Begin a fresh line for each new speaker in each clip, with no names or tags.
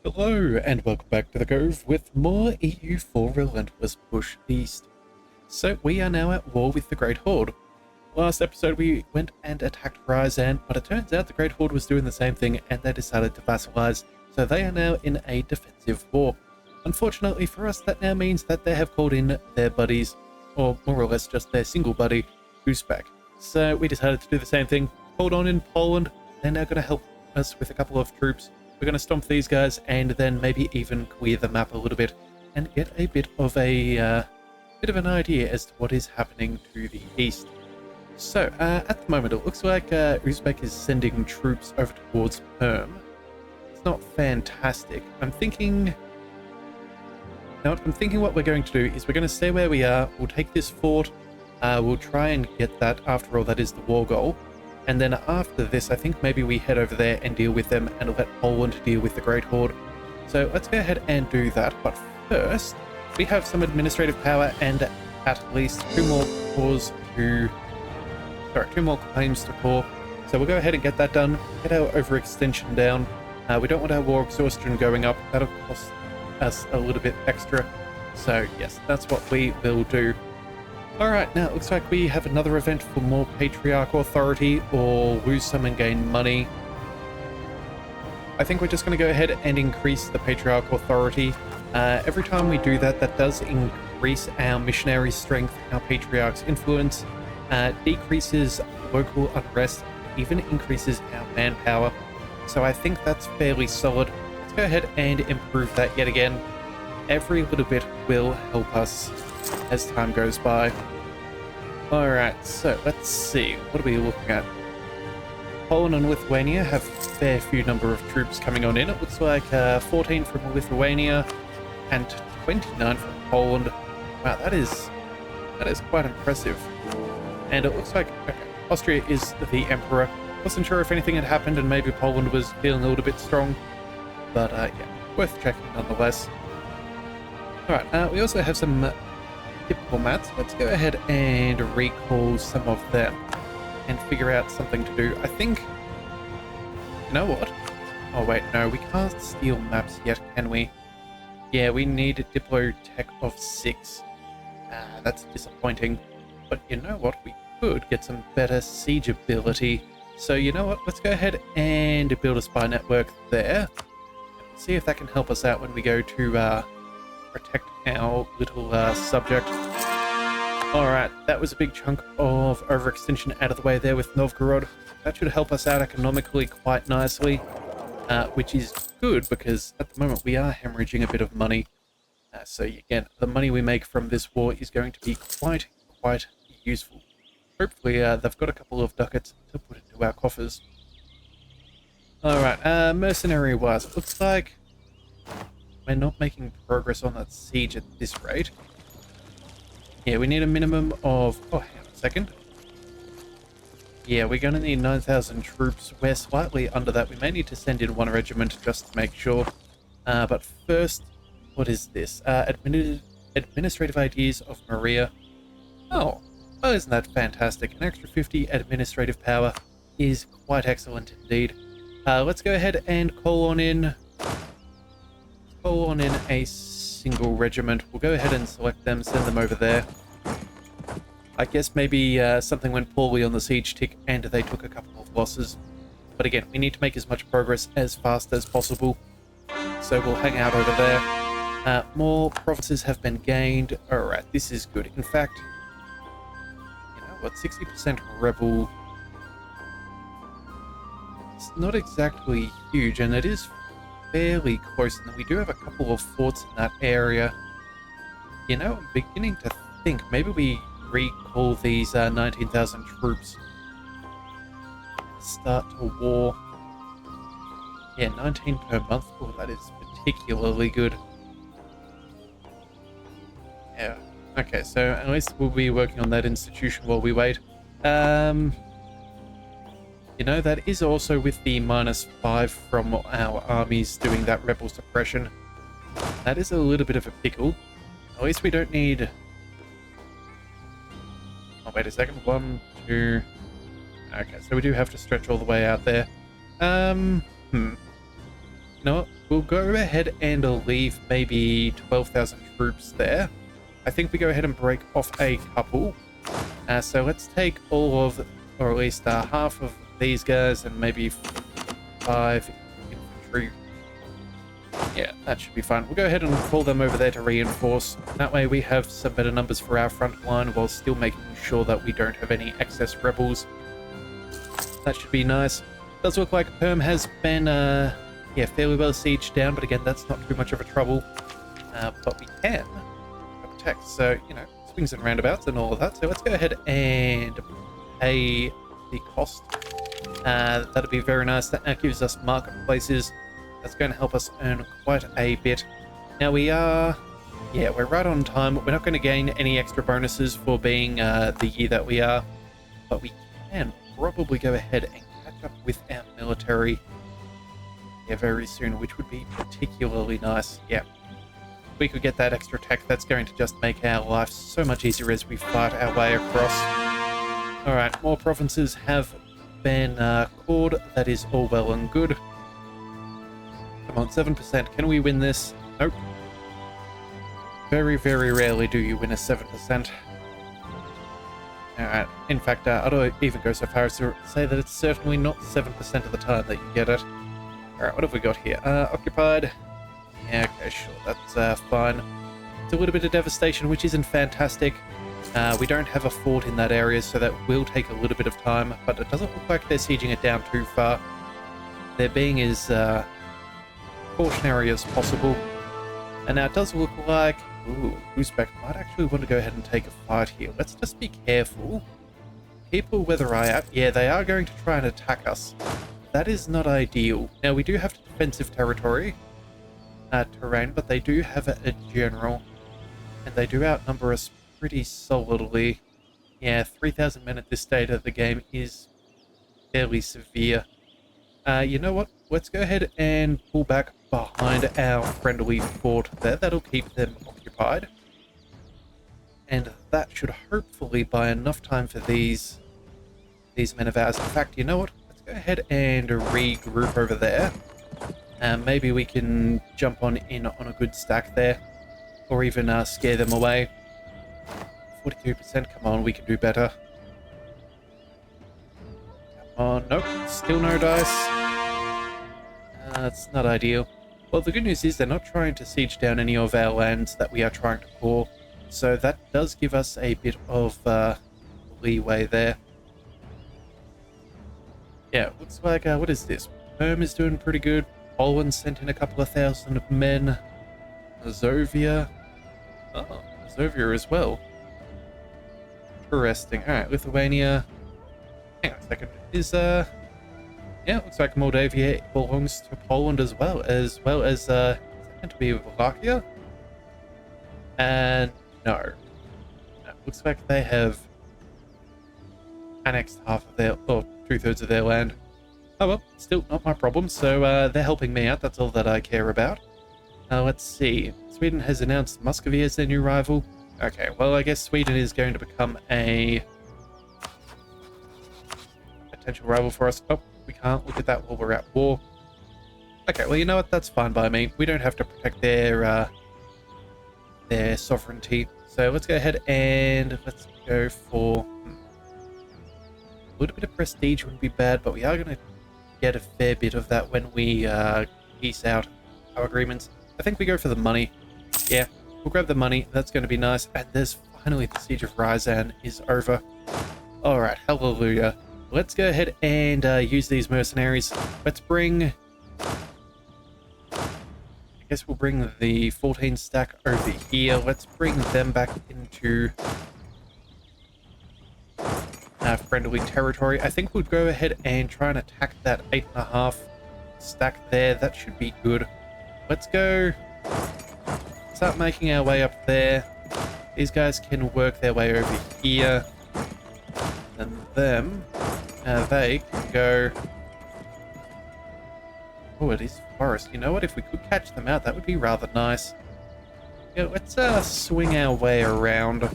Hello, and welcome back to the Cove with more EU4 Relentless Push East. So we are now at war with the Great Horde. Last episode we went and attacked Ryzan, but it turns out the Great Horde was doing the same thing and they decided to vassalize, so they are now in a defensive war. Unfortunately for us, that now means that they have called in their buddies, or more or less just their single buddy, Uzbek. So we decided to do the same thing, called on in Poland. They're now going to help us with a couple of troops. We're going to stomp these guys and then maybe even clear the map a little bit and get a bit of an idea as to what is happening to the east. So at the moment it looks like Uzbek is sending troops over towards Perm. It's not fantastic. I'm thinking what we're going to do is we're going to stay where we are. We'll take this fort. We'll try and get that. After all, that is the war goal. And then after this, I think maybe we head over there and deal with them and let Poland deal with the Great Horde. So let's go ahead and do that. But first, we have some administrative power and at least two more claims to core. So we'll go ahead and get that done, get our overextension down. We don't want our war exhaustion going up. That'll cost us a little bit extra. So yes, that's what we will do. Alright, now it looks like we have another event for more Patriarchal Authority, or lose some and gain money. I think we're just going to go ahead and increase the Patriarchal Authority. Every time we do that, that does increase our missionary strength, our Patriarch's influence, decreases local unrest, even increases our manpower. So I think that's fairly solid. Let's go ahead and improve that yet again. Every little bit will help us as time goes by. Alright, so let's see. What are we looking at? Poland and Lithuania have a fair few number of troops coming on in. It looks like 14 from Lithuania and 29 from Poland. Wow, that is quite impressive. And it looks like Austria is the emperor. Wasn't sure if anything had happened and maybe Poland was feeling a little bit strong. But yeah, worth checking nonetheless. Alright, we also have some diplomats. Let's go ahead and recall some of them and figure out something to do. I think, you know what? Oh wait, no, we can't steal maps yet, can we? Yeah, we need a Diplo Tech of 6. That's disappointing. But you know what? We could get some better siege ability. So you know what? Let's go ahead and build a spy network there. And see if that can help us out when we go to protect our little subject. Alright, that was a big chunk of overextension out of the way there with Novgorod. That should help us out economically quite nicely, which is good because at the moment we are hemorrhaging a bit of money. So again, the money we make from this war is going to be quite useful. Hopefully they've got a couple of ducats to put into our coffers. Alright, mercenary wise, it looks like we're not making progress on that siege at this rate. Yeah, we need a minimum of... Oh, hang on a second. Yeah, we're going to need 9,000 troops. We're slightly under that. We may need to send in one regiment just to make sure. But first, what is this? Administrative ideas of Maria. Oh, well, isn't that fantastic? An extra 50 administrative power is quite excellent indeed. Let's go ahead and call on in a single regiment. We'll go ahead and select them, send them over there. I guess maybe something went poorly on the siege tick and they took a couple of losses. But again, we need to make as much progress as fast as possible. So we'll hang out over there. More provinces have been gained. Alright, this is good. In fact, you know what, 60% rebel. It's not exactly huge, and it is fairly close, and we do have a couple of forts in that area. You know, I'm beginning to think maybe we recall these 19,000 troops. Start a war. Yeah, 19 per month. Oh, that is particularly good. Yeah. Okay, so at least we'll be working on that institution while we wait. You know, that is also with the -5 from our armies doing that rebel suppression. That is a little bit of a pickle. At least we don't need... Oh, wait a second. 1, 2... Okay, so we do have to stretch all the way out there. You know what? We'll go ahead and leave maybe 12,000 troops there. I think we go ahead and break off a couple. So let's take all of, or at least half of these guys and maybe 5 infantry. Yeah, that should be fine. We'll go ahead and call them over there to reinforce. That way we have some better numbers for our front line while still making sure that we don't have any excess rebels. That should be nice. Does look like Perm has been, yeah, fairly well sieged down, but again, that's not too much of a trouble. But we can protect, so, you know, swings and roundabouts and all of that. So let's go ahead and pay the cost. That'll be very nice. That gives us marketplaces. That's going to help us earn quite a bit. Now we are, yeah, we're right on time. We're not going to gain any extra bonuses for being the year that we are, but we can probably go ahead and catch up with our military, yeah, very soon, which would be particularly nice. Yeah, we could get that extra tech. That's going to just make our life so much easier as we fight our way across. All right, more provinces have been called. That is all well and good. Come on, 7%. Can we win this? Nope. Very, very rarely do you win a 7%. Alright, in fact, I don't even go so far as to say that it's certainly not 7% of the time that you get it. Alright, what have we got here? Occupied. Yeah, okay, sure, that's fine. It's a little bit of devastation, which isn't fantastic. We don't have a fort in that area, so that will take a little bit of time, but it doesn't look like they're sieging it down too far. They're being as cautionary as possible. And now it does look like, ooh, Uzbek might actually want to go ahead and take a fight here. Let's just be careful. Keep a weather eye out. Yeah, they are going to try and attack us. That is not ideal. Now, we do have defensive territory, terrain, but they do have a general, and they do outnumber us pretty solidly. Yeah, 3,000 men at this stage of the game is fairly severe. You know what? Let's go ahead and pull back behind our friendly fort there. That'll keep them occupied. And that should hopefully buy enough time for these men of ours. In fact, you know what? Let's go ahead and regroup over there. Maybe we can jump on a good stack there. Or even scare them away. 42%, come on, we can do better. Come on, nope, still no dice. That's not ideal. Well, the good news is they're not trying to siege down any of our lands that we are trying to core, so that does give us a bit of leeway there. Yeah, looks like, what is this? Perm is doing pretty good. Poland sent in a couple of thousand men. Azovia. Oh, Azovia as well. Interesting. Alright, Lithuania. Hang on a second. Is, yeah, it looks like Moldavia belongs to Poland as well as is that meant to be Wallachia? And no. No. Looks like they have annexed half of their, or 2/3 of their land. Oh well, still not my problem, so they're helping me out, that's all that I care about. Let's see. Sweden has announced Muscovy as their new rival. Okay, well I guess Sweden is going to become a potential rival for us. Oh, we can't look at that while we're at war. Okay, well you know what, that's fine by me. We don't have to protect their sovereignty. So let's go ahead and let's go for a little bit of prestige wouldn't be bad, but we are going to get a fair bit of that when we piece out our agreements. I think we go for the money. Yeah, we'll grab the money. That's going to be nice. And there's finally the siege of Ryazan is over. All right, hallelujah. Let's go ahead and use these mercenaries. Let's bring... I guess we'll bring the 14 stack over here. Let's bring them back into friendly territory. I think we'll go ahead and try and attack that 8.5 stack there. That should be good. Let's go start making our way up there. These guys can work their way over here. And them, they can go... Oh, it is forest. You know what? If we could catch them out, that would be rather nice. Yeah, let's swing our way around.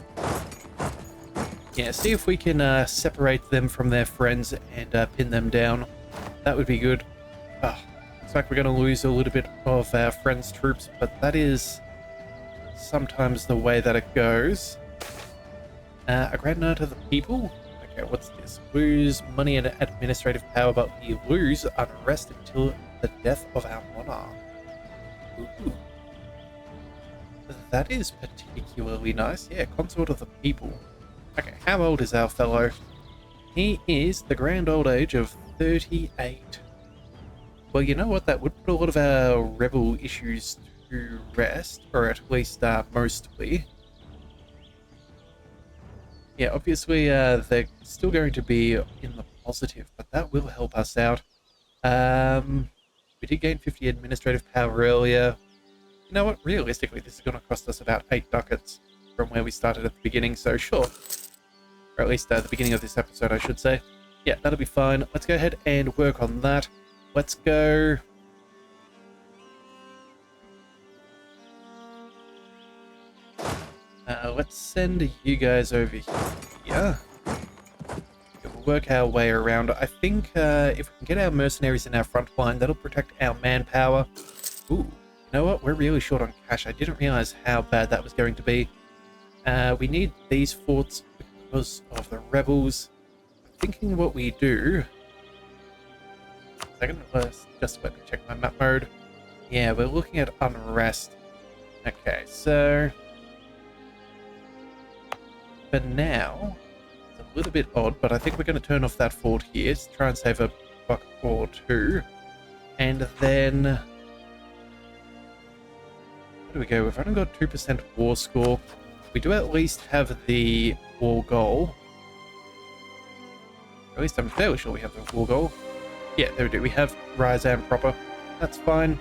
Yeah, see if we can separate them from their friends and pin them down. That would be good. Oh, looks like we're going to lose a little bit of our friends' troops, but that is sometimes the way that it goes. A grand knight of the people? Okay, what's this? Lose money and administrative power, but we lose unrest until the death of our monarch. Ooh. That is particularly nice. Yeah, consort of the people. Okay, how old is our fellow? He is the grand old age of 38. Well, you know what? That would put a lot of our rebel issues to rest, or at least mostly. Yeah, obviously they're still going to be in the positive, but that will help us out. We did gain 50 administrative power earlier. You know what? Realistically, this is going to cost us about 8 ducats from where we started at the beginning, so sure. Or at least the beginning of this episode, I should say. Yeah, that'll be fine. Let's go ahead and work on that. Let's go... let's send you guys over here. We'll work our way around. I think if we can get our mercenaries in our front line, that'll protect our manpower. Ooh, you know what? We're really short on cash. I didn't realize how bad that was going to be. We need these forts because of the rebels. I'm thinking what we do... Second, just let me check my map mode. Yeah, we're looking at unrest. Okay, so... For now, it's a little bit odd, but I think we're going to turn off that fort here to try and save a buck or two. And then... Where do we go? We've only got 2% war score. We do at least have the war goal. At least I'm fairly sure we have the war goal. Yeah, there we do. We have Ryazan proper. That's fine.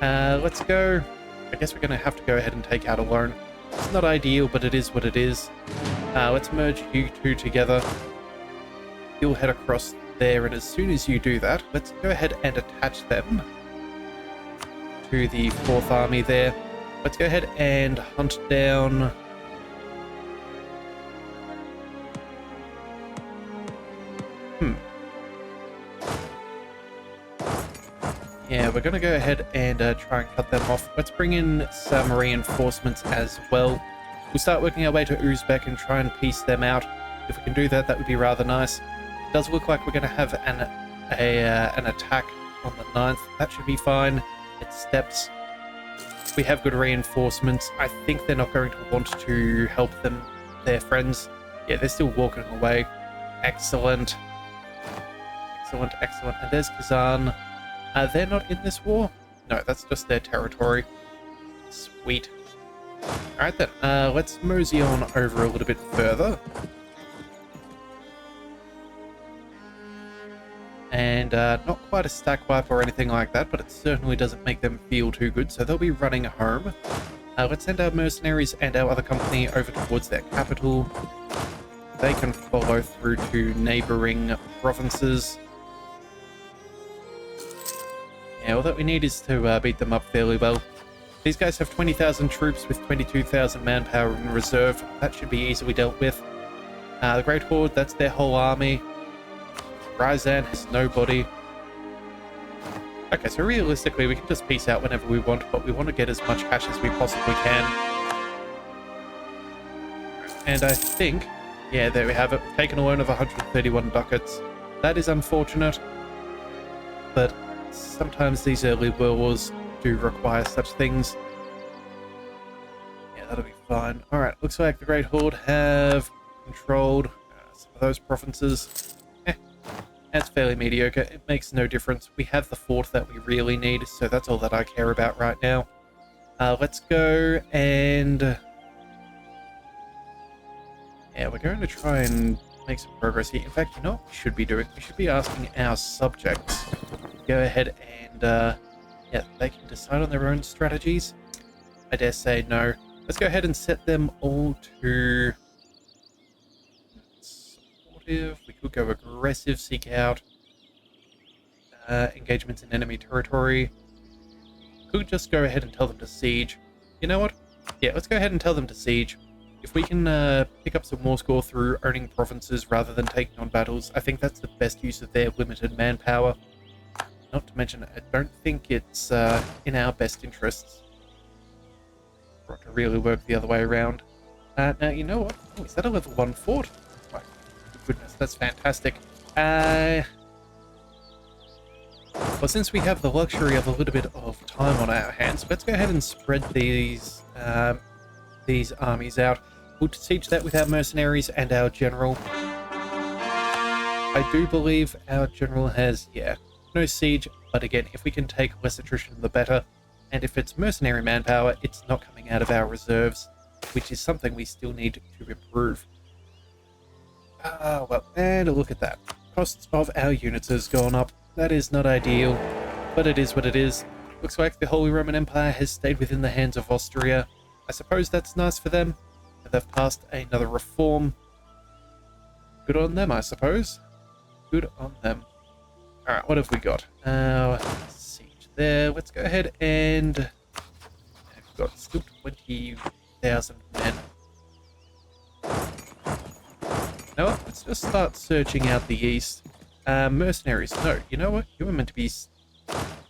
Let's go. I guess we're going to have to go ahead and take out a loan. It's not ideal, but it is what it is. Let's merge you two together. You'll head across there, and as soon as you do that, let's go ahead and attach them to the 4th Army there. Let's go ahead and hunt down... Yeah, we're going to go ahead and try and cut them off. Let's bring in some reinforcements as well. We'll start working our way to Uzbek and try and piece them out. If we can do that, that would be rather nice. It does look like we're going to have an attack on the 9th. That should be fine. It's steps. We have good reinforcements. I think they're not going to want to help them, their friends. Yeah, they're still walking away. Excellent. Excellent, excellent. And there's Kazan. They're not in this war? No, that's just their territory. Sweet. Alright then, let's mosey on over a little bit further. And not quite a stack wipe or anything like that, but it certainly doesn't make them feel too good, so they'll be running home. Let's send our mercenaries and our other company over towards their capital. They can follow through to neighbouring provinces. Yeah, all that we need is to beat them up fairly well. These guys have 20,000 troops with 22,000 manpower in reserve. That should be easily dealt with. The Great Horde, that's their whole army. Ryazan has nobody. Okay, so realistically, we can just peace out whenever we want, but we want to get as much cash as we possibly can. And I think, yeah, there we have it. We've taken a loan of 131 ducats. That is unfortunate, but sometimes these early wars do require such things. Yeah, that'll be fine. Alright, looks like the Great Horde have controlled some of those provinces. That's fairly mediocre. It makes no difference. We have the fort that we really need, so that's all that I care about right now. Let's go and... Yeah, we're going to try and make some progress here. In fact, you know what we should be doing? We should be asking our subjects to go ahead and, yeah, they can decide on their own strategies. I dare say no. Let's go ahead and set them all to supportive. We could go aggressive, seek out engagements in enemy territory. Could just go ahead and tell them to siege. You know what? Yeah, let's go ahead and tell them to siege. If we can pick up some more score through owning provinces rather than taking on battles, I think that's the best use of their limited manpower. Not to mention, I don't think it's in our best interests for it to really work the other way around. Now, you know what? Oh, is that a level 1 fort? My goodness, that's fantastic. Well, since we have the luxury of a little bit of time on our hands, let's go ahead and spread these armies out. We'll siege that with our mercenaries and our general. I do believe our general has, no siege, but again, if we can take less attrition, the better. And if it's mercenary manpower, it's not coming out of our reserves, which is something we still need to improve. Well, and look at that. Costs of our units has gone up. That is not ideal, but it is what it is. Looks like the Holy Roman Empire has stayed within the hands of Austria. I suppose that's nice for them. They've passed another reform. Good on them, I suppose. Good on them. Alright, what have we got? Siege there. Let's go ahead and... We've got still 20,000 men. Now, let's just start searching out the east. Mercenaries. No, you know what? You were meant to be...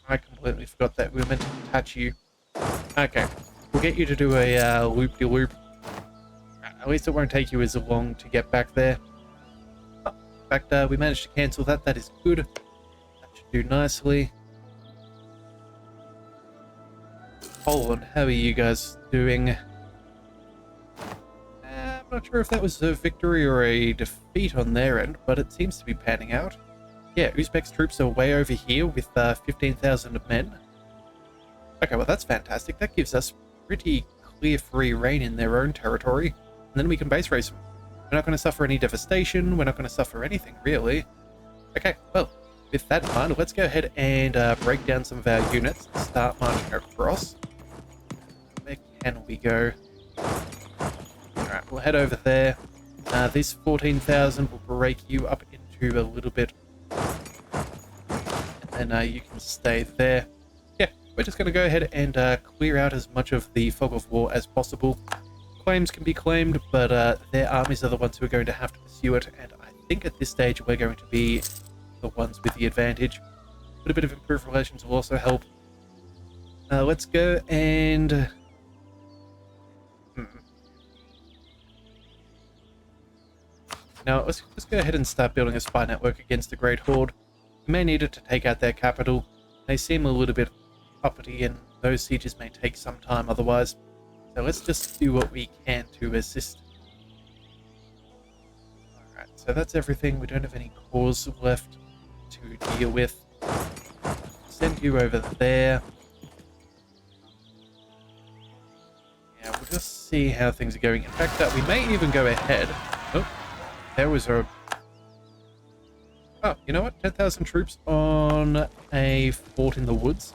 I completely forgot that we were meant to attach you. Okay. We'll get you to do a loop-de-loop. At least it won't take you as long to get back there. Oh, in fact, we managed to cancel that. That is good. That should do nicely. Poland, how are you guys doing? I'm not sure if that was a victory or a defeat on their end, but it seems to be panning out. Yeah, Uzbek's troops are way over here with 15,000 men. Okay, well that's fantastic. That gives us pretty clear free reign in their own territory, and then we can base race them. We're not going to suffer any devastation. We're not going to suffer anything, really. Okay, well, with that in mind, let's go ahead and break down some of our units and start marching across. Where can we go? Alright, we'll head over there. This 14,000 will break you up into a little bit. And then you can stay there. Yeah, we're just going to go ahead and clear out as much of the fog of war as possible. Claims can be claimed, but their armies are the ones who are going to have to pursue it, and I think at this stage we're going to be the ones with the advantage. But a bit of improved relations will also help. Let's go and... Now, let's go ahead and start building a spy network against the Great Horde. We may need it to take out their capital. They seem a little bit uppity, and those sieges may take some time otherwise. So let's just do what we can to assist. Alright, so that's everything. We don't have any cores left to deal with. Send you over there. Yeah, we'll just see how things are going. In fact, we may even go ahead. Oh. There was a... Oh, you know what? 10,000 troops on a fort in the woods.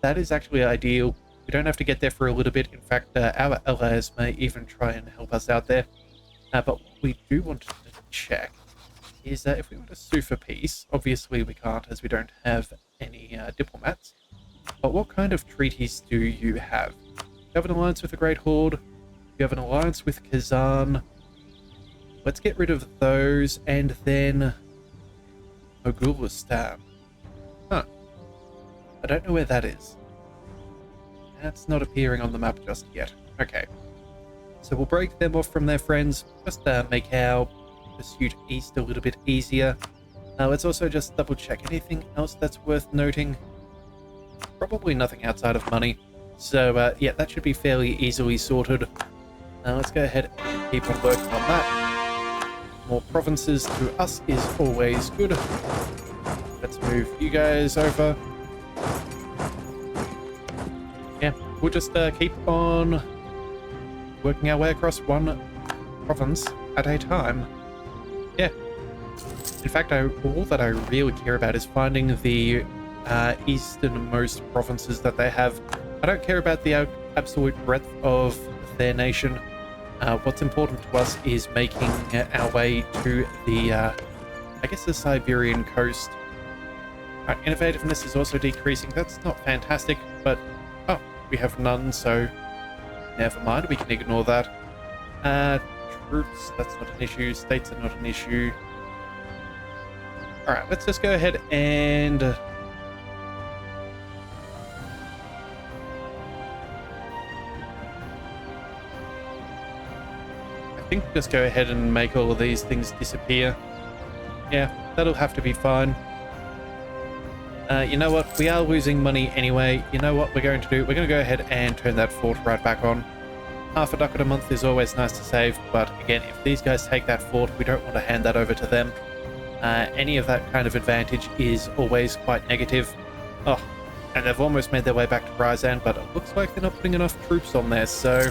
That is actually ideal. We don't have to get there for a little bit. In fact, our allies may even try and help us out there. But what we do want to check is that if we were to sue for peace, obviously we can't as we don't have any diplomats. But what kind of treaties do you have? You have an alliance with the Great Horde. You have an alliance with Kazan. Let's get rid of those, and then Mogulistan. Huh. I don't know where that is. That's not appearing on the map just yet. Okay. So we'll break them off from their friends, just make our pursuit east a little bit easier. Let's also just double check anything else that's worth noting. Probably nothing outside of money. So yeah, that should be fairly easily sorted. Let's go ahead and keep on working on that. More provinces to us is always good. Let's move you guys over. Yeah, we'll just keep on working our way across one province at a time. Yeah. In fact, all that I really care about is finding the easternmost provinces that they have. I don't care about the absolute breadth of their nation. What's important to us is making our way to the, I guess the Siberian coast. Innovativeness is also decreasing. That's not fantastic, but, oh, we have none, so never mind. We can ignore that. Troops, that's not an issue. States are not an issue. Alright, let's just go ahead and think just go ahead and make all of these things disappear. Yeah, that'll have to be fine. You know what? We are losing money anyway. You know what we're going to do? We're going to go ahead and turn that fort right back on. Half a ducat a month is always nice to save, but again, if these guys take that fort, we don't want to hand that over to them. Any of that kind of advantage is always quite negative. Oh, and they've almost made their way back to Ryzan, but it looks like they're not putting enough troops on there, so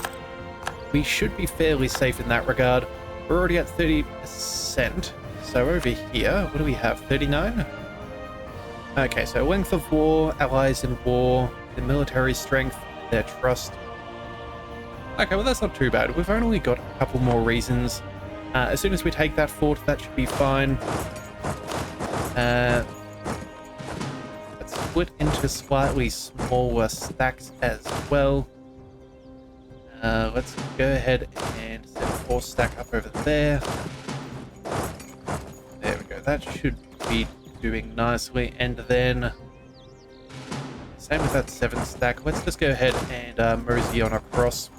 we should be fairly safe in that regard. We're already at 30%, so over here, what do we have? 39? Okay, so length of war, allies in war, the military strength, their trust. Okay, well that's not too bad. We've only got a couple more reasons. As soon as we take that fort, that should be fine. Let's split into slightly smaller stacks as well. Let's go ahead and set 4 stack up over there. There we go. That should be doing nicely. And then same with that 7 stack. Let's just go ahead and mosey on across.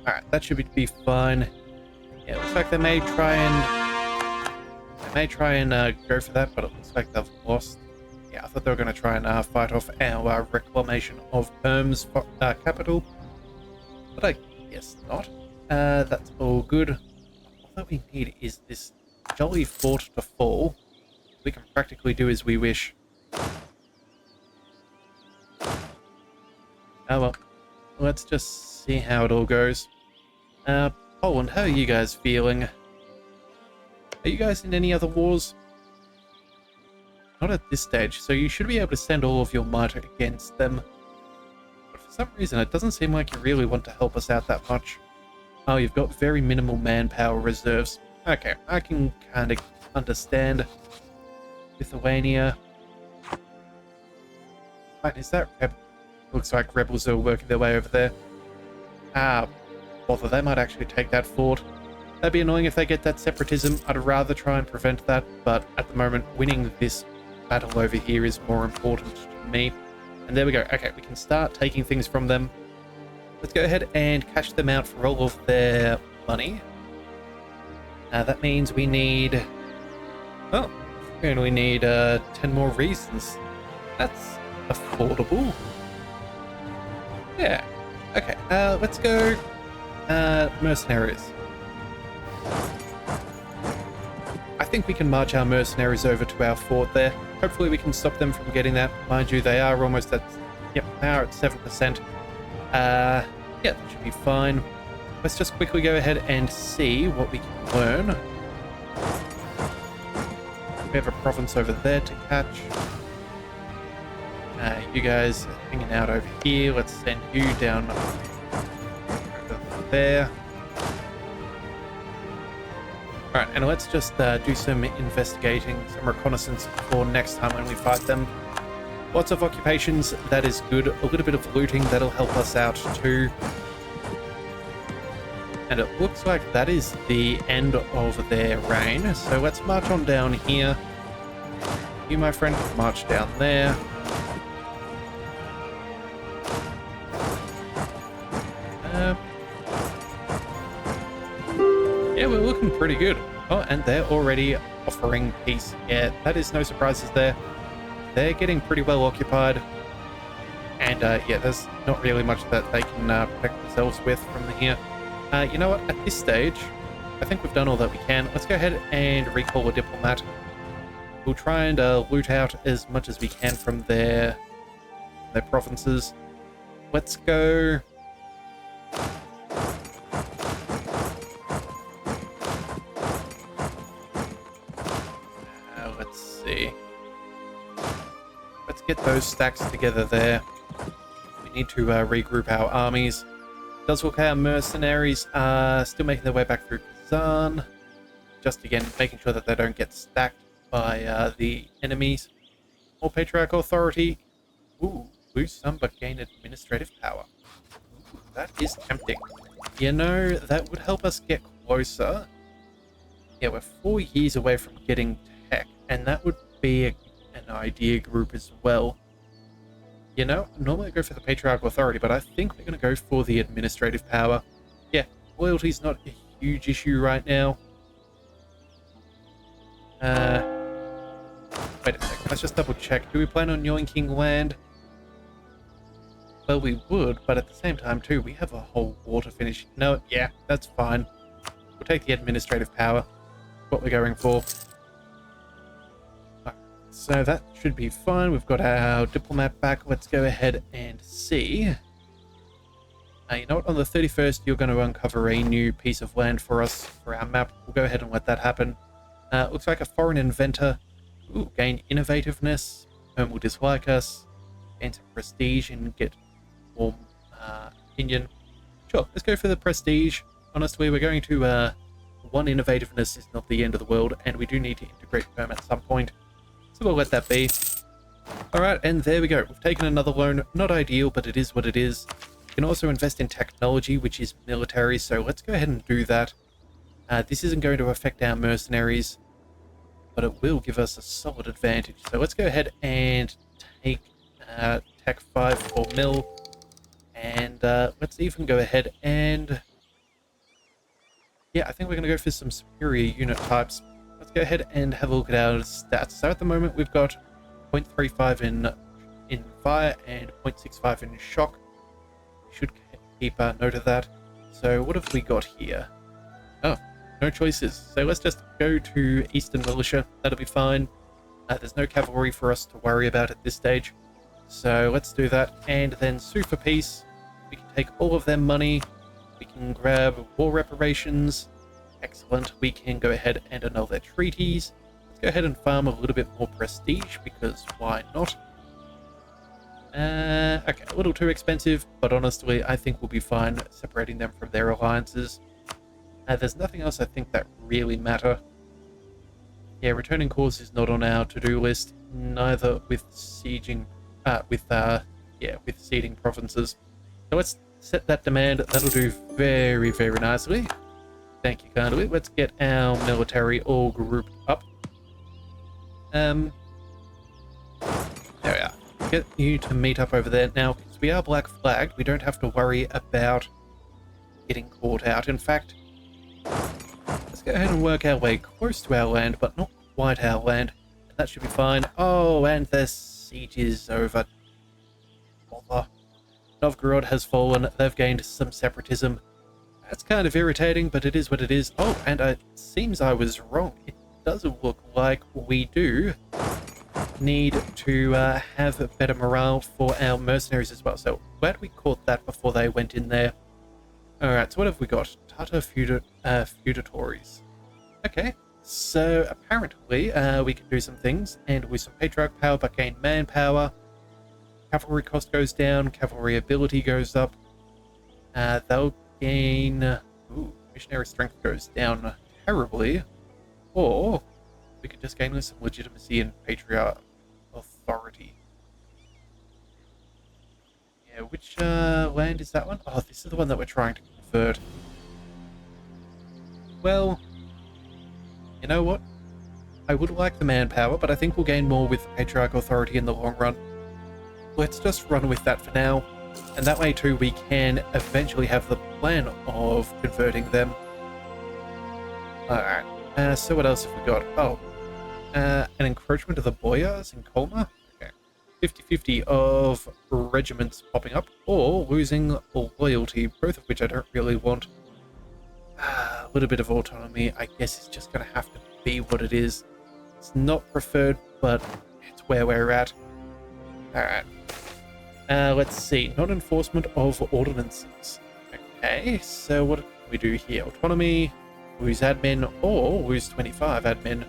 Alright, that should be fine. Yeah, it looks like they may try and go for that, but it looks like they've lost. Yeah, I thought they were going to try and fight off our reclamation of Perm's capital, but I guess not. That's all good. All that we need is this jolly fort to fall. We can practically do as we wish. Oh well, let's just see how it all goes. Poland, how are you guys feeling? Are you guys in any other wars? Not at this stage, so you should be able to send all of your might against them. But for some reason, it doesn't seem like you really want to help us out that much. Oh, you've got very minimal manpower reserves. Okay, I can kind of understand. Lithuania. Wait, is that looks like rebels are working their way over there. Bother, they might actually take that fort. That'd be annoying if they get that separatism. I'd rather try and prevent that, but at the moment, winning this battle over here is more important to me. And there we go. Okay, we can start taking things from them. Let's go ahead and cash them out for all of their money. That means we need... Oh, we only need 10 more reasons. That's affordable. Yeah. Okay, let's go mercenaries. I think we can march our mercenaries over to our fort there. Hopefully we can stop them from getting that. Mind you, they are almost at... Yep, they are at 7%. Yeah, that should be fine. Let's just quickly go ahead and see what we can learn. We have a province over there to catch. You guys are hanging out over here. Let's send you down over there. Alright, and let's just do some investigating, some reconnaissance for next time when we fight them. Lots of occupations, that is good. A little bit of looting, that'll help us out too. And it looks like that is the end of their reign. So let's march on down here. You, my friend, can march down there. Yeah, we're looking pretty good. Oh, and they're already offering peace. Yeah, that is no surprises there. They're getting pretty well occupied. And yeah, there's not really much that they can protect themselves with from here. You know what? At this stage, I think we've done all that we can. Let's go ahead and recall a diplomat. We'll try and loot out as much as we can from their provinces. Let's go... let's see. Let's get those stacks together there. We need to regroup our armies. Does look our mercenaries are still making their way back through Kazan. Just again, making sure that they don't get stacked by the enemies. More patriarchal authority. Ooh, lose some but gain administrative power. Ooh, that is tempting. You know, that would help us get closer. Yeah, we're 4 years away from getting tech, and that would be an idea group as well. You know, normally I go for the patriarchal authority, but I think we're going to go for the administrative power. Yeah, loyalty's not a huge issue right now. Wait a second, let's just double check. Do we plan on yoinking land? Well, we would, but at the same time, too, we have a whole war to finish. No, yeah, that's fine. We'll take the administrative power. What we're going for. Alright, so that should be fine. We've got our diplomat back. Let's go ahead and see. You know what? On the 31st, you're going to uncover a new piece of land for us for our map. We'll go ahead and let that happen. Looks like a foreign inventor. Ooh, gain innovativeness. Home will dislike us. Gain some prestige and get more opinion. Sure, let's go for the prestige. Honestly, we're going to... one innovativeness is not the end of the world, and we do need to integrate Perm at some point. So we'll let that be. Alright, and there we go. We've taken another loan. Not ideal, but it is what it is. We can also invest in technology, which is military, so let's go ahead and do that. This isn't going to affect our mercenaries, but it will give us a solid advantage. So let's go ahead and take Tech 5 for Mill, and let's even go ahead and... yeah, I think we're going to go for some superior unit types. Let's go ahead and have a look at our stats. So at the moment we've got 0.35 in fire and 0.65 in shock. We should keep a note of that. So what have we got here? Oh, no choices. So let's just go to Eastern Militia. That'll be fine. There's no cavalry for us to worry about at this stage. So let's do that. And then sue for peace. We can take all of their money. We can grab war reparations. Excellent. We can go ahead and annul their treaties. Let's go ahead and farm a little bit more prestige, because why not? Okay, a little too expensive, but honestly, I think we'll be fine separating them from their alliances. There's nothing else I think that really matter. Yeah, returning cause is not on our to-do list, neither with sieging, with ceding provinces. So let's set that demand. That'll do very, very nicely. Thank you kindly. Let's get our military all grouped up. There we are. Get you to meet up over there. Now, because we are black flagged, we don't have to worry about getting caught out. In fact, let's go ahead and work our way close to our land, but not quite our land. And that should be fine. Oh, and the siege is over. Bother. Novgorod has fallen. They've gained some separatism. That's kind of irritating, but it is what it is. Oh, and it seems I was wrong. It does look like we do need to have better morale for our mercenaries as well. So glad we caught that before they went in there. Alright, so what have we got? Tatar feudatories. Okay, so apparently we can do some things and with some patriarch power but gain manpower. Cavalry cost goes down, cavalry ability goes up. They'll gain... ooh, missionary strength goes down terribly. Or we could just gain some legitimacy and patriarch authority. Yeah, which land is that one? Oh, this is the one that we're trying to convert. Well, you know what? I would like the manpower, but I think we'll gain more with the patriarch authority in the long run. Let's just run with that for now. And that way too we can eventually have the plan of converting them. Alright, so what else have we got? Oh, an encroachment of the boyars in Colma? Okay. 50-50 of regiments popping up, or losing loyalty, both of which I don't really want. A little bit of autonomy, I guess it's just going to have to be what it is. It's not preferred, but it's where we're at. Alright. Let's see. Non-enforcement of ordinances. Okay, so what do we do here? Autonomy, lose admin, or lose 25 admin.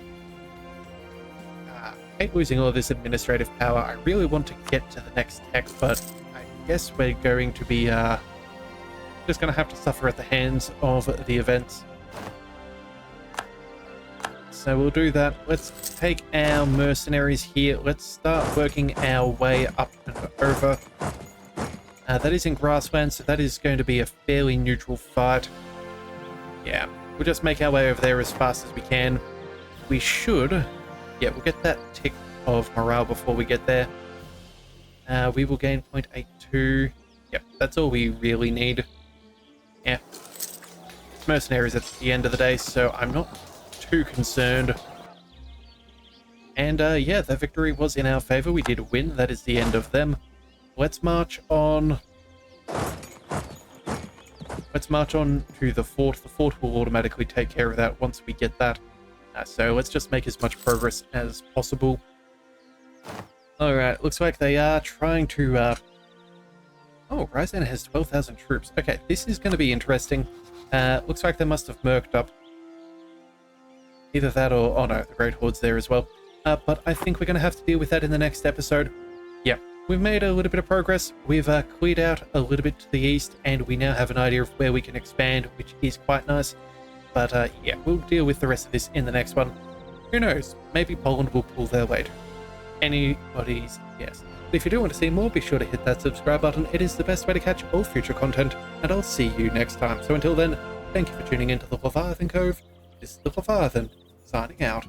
I hate losing all this administrative power. I really want to get to the next tech, but I guess we're going to be just going to have to suffer at the hands of the events. So we'll do that. Let's take our mercenaries here. Let's start working our way up and over. That is in grassland, so that is going to be a fairly neutral fight. Yeah, we'll just make our way over there as fast as we can. We should... yeah, we'll get that tick of morale before we get there. We will gain 0.82. Yep, that's all we really need. Yeah. mercenaries at the end of the day, so I'm not too concerned. And yeah, the victory was in our favor. We did win. That is the end of them. Let's march on. Let's march on to the fort. The fort will automatically take care of that once we get that. So let's just make as much progress as possible. Alright, looks like they are trying to... Oh, Ryzen has 12,000 troops. Okay, this is going to be interesting. Looks like they must have merked up. Either that or... Oh no, the Great Horde's there as well. But I think we're going to have to deal with that in the next episode. Yeah, we've made a little bit of progress. We've cleared out a little bit to the east, and we now have an idea of where we can expand, which is quite nice. But yeah, we'll deal with the rest of this in the next one. Who knows? Maybe Poland will pull their weight. Anybody's guess. But if you do want to see more, be sure to hit that subscribe button. It is the best way to catch all future content, and I'll see you next time. So until then, thank you for tuning into the Leviathan Cove. This is the Leviathan, signing out.